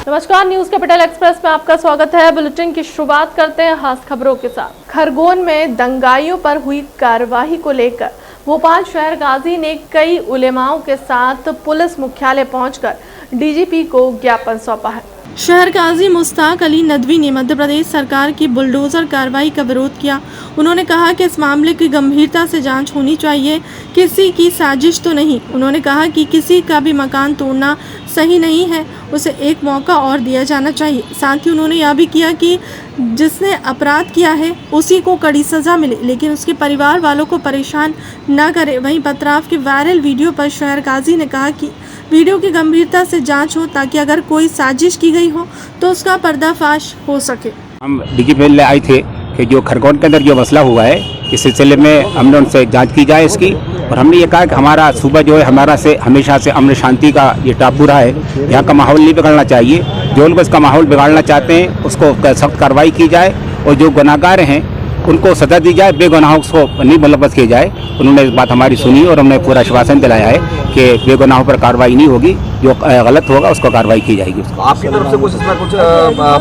नमस्कार, news capital express में आपका स्वागत है। बुलेटिन की शुरुआत करते हैं खास खबरों के साथ। खरगोन में दंगाइयों पर हुई कार्रवाई को लेकर भोपाल शहर गाजी ने कई उलेमाओं के साथ पुलिस मुख्यालय पहुंचकर डीजीपी को ज्ञापन सौंपा है। शहर गाजी मुश्ताक अली नदवी ने मध्य प्रदेश सरकार की बुलडोजर कार्रवाई का विरोध किया। उन्होंने कहा कि इस मामले की गंभीरता से जांच होनी चाहिए, किसी की साजिश तो नहीं। उन्होंने कहा कि किसी का भी मकान तोड़ना सही नहीं है, उसे एक मौका और दिया जाना चाहिए। साथ ही उन्होंने यह भी किया कि जिसने अपराध किया है उसी को कड़ी सजा मिले, लेकिन उसके परिवार वालों को परेशान न करे। वहीं पथराव के वायरल वीडियो पर शहर गाजी ने कहा कि वीडियो की गंभीरता से जांच हो, ताकि अगर कोई साजिश की गई हो तो उसका पर्दाफाश हो सके। हम डीजीपी आए थे कि जो खरगोन के अंदर जो मसला हुआ है, इस सिलसिले में हमने उनसे जांच की जाए इसकी, और हमने ये कहा कि हमारा सूबा जो है हमारा से हमेशा से अमन शांति का ये टापू रहा है। यहाँ का माहौल नहीं बिगड़ना चाहिए। जो लोग इसका माहौल बिगाड़ना चाहते हैं उसको सख्त कार्रवाई की जाए, और जो गुनाहगार हैं उनको सजा दी जाए, बेगुनाहों को नहीं मुलव्वस किया जाए। उन्होंने इस बात हमारी सुनी और हमने पूरा आश्वासन दिलाया है कि बेगुनाहों पर कार्रवाई नहीं होगी, जो गलत होगा उसको कार्रवाई की जाएगी। आपकी तरफ से कुछ इसमें कुछ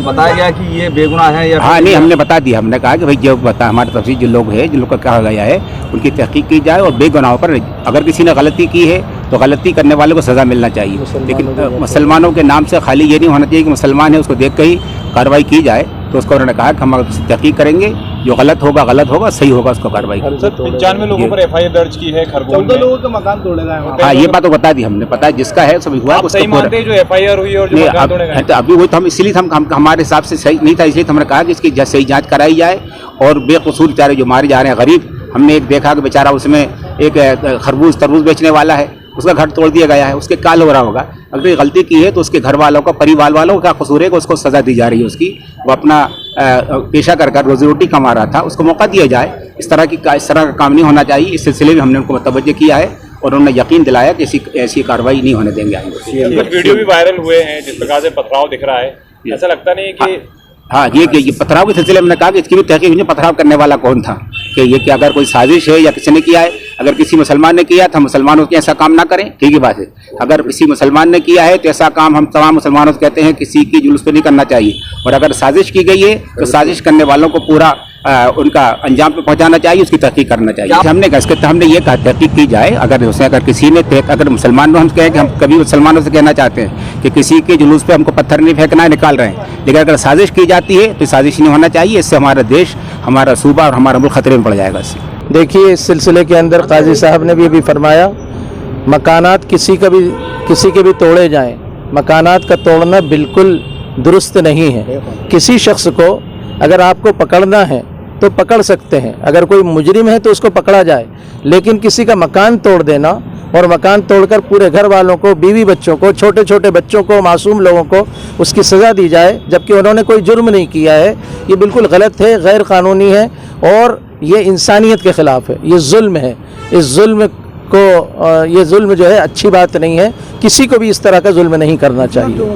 बताया गया कि ये बेगुनाह है या? हाँ, नहीं, हमने बता दिया। हमने कहा कि भाई जो बता हमारी तरफ से जो लोग हैं, जिन लोग का कहा गया है, उनकी तहकीक की जाए, और बेगुनाहों पर अगर किसी ने गलती की है तो गलती करने वाले को सज़ा मिलना चाहिए। लेकिन मुसलमानों के नाम से खाली ये नहीं होना चाहिए कि मुसलमान है उसको देख के ही कार्रवाई की जाए। तो उसको उन्होंने कहा कि हम तहकीक करेंगे, जो गलत होगा, सही होगा, उसको कार्रवाई। 95 लोगों पर एफआईआर दर्ज की है खरगोन में। 14 लोगों का मकान तोड़े गए हैं। हाँ, ये बात तो बता दी हमने, पता है जिसका है सब हुआ। आप सही मानते हैं जो एफआईआर हुई और जो मकान तोड़े गए? तो अभी वो तो हम इसलिए हम हमारे हिसाब से सही नहीं था, इसलिए हमने कहा कि इसकी सही जांच कराई जाए, और बेकसूर बेचारे जो मारे जा रहे हैं गरीब। हमने एक देखा कि बेचारा उसमें एक खरबूज तरबूज बेचने वाला है, उसका घर तोड़ दिया गया है, उसके काल हो रहा होगा। अगर ये गलती की है तो उसके घर वालों का, परिवार वालों का कसूर है कि उसको सज़ा दी जा रही है उसकी। वो अपना पेशा कर रोजी रोटी कमा रहा था, उसको मौका दिया जाए। इस तरह का काम नहीं होना चाहिए। इस सिलसिले में हमने उनको मुतवज्जो किया है और उन्होंने यकीन दिलाया कि ऐसी कार्रवाई नहीं होने देंगे आगे। वीडियो भी वायरल हुए हैं जिस प्रकार से पथराव दिख रहा है, ऐसा लगता नहीं कि हाँ, ये पथराव के सिलसिले में कहा कि इसकी भी तहकीक हुई, पथराव करने वाला कौन था, कि ये कि अगर कोई साजिश है या किसी ने किया है। अगर किसी मुसलमान ने किया था, मुसलमानों के ऐसा काम ना करें, ठीक है बात है। अगर किसी मुसलमान ने किया है तो ऐसा काम हम तमाम मुसलमानों से कहते हैं किसी की जुलूस पे नहीं करना चाहिए। और अगर साजिश की गई है तो साजिश करने वालों को पूरा उनका अंजाम पे पहुंचाना चाहिए, उसकी तहकीक करना चाहिए। हमने ये कहा तहकीक की जाए। अगर किसी ने, अगर मुसलमानों हम कहें कि हम कभी मुसलमानों से कहना चाहते हैं कि किसी के जुलूस पे हमको पत्थर नहीं फेंकना है, निकाल रहे हैं, लेकिन अगर साजिश की जाती है तो साजिश नहीं होना चाहिए। इससे हमारा देश, हमारा सूबा और हमारा मुल्क खतरे में पड़ जाएगा। इससे देखिए, इस सिलसिले के अंदर काजी साहब ने भी फरमाया, मकानात किसी के भी तोड़े जाएं, मकानात का तोड़ना बिल्कुल दुरुस्त नहीं है। किसी शख्स को अगर आपको पकड़ना है तो पकड़ सकते हैं, अगर कोई मुजरिम है तो उसको पकड़ा जाए, लेकिन किसी का मकान तोड़ देना और मकान तोड़कर पूरे घर वालों को, बीवी बच्चों को, छोटे छोटे बच्चों को, मासूम लोगों को उसकी सज़ा दी जाए जबकि उन्होंने कोई जुर्म नहीं किया है, ये बिल्कुल गलत है, गैर कानूनी है, और ये इंसानियत के ख़िलाफ़ है, ये जुल्म है। इस जुल्म को, ये जुल्म जो है अच्छी बात नहीं है। किसी को भी इस तरह का जुल्म नहीं करना चाहिए।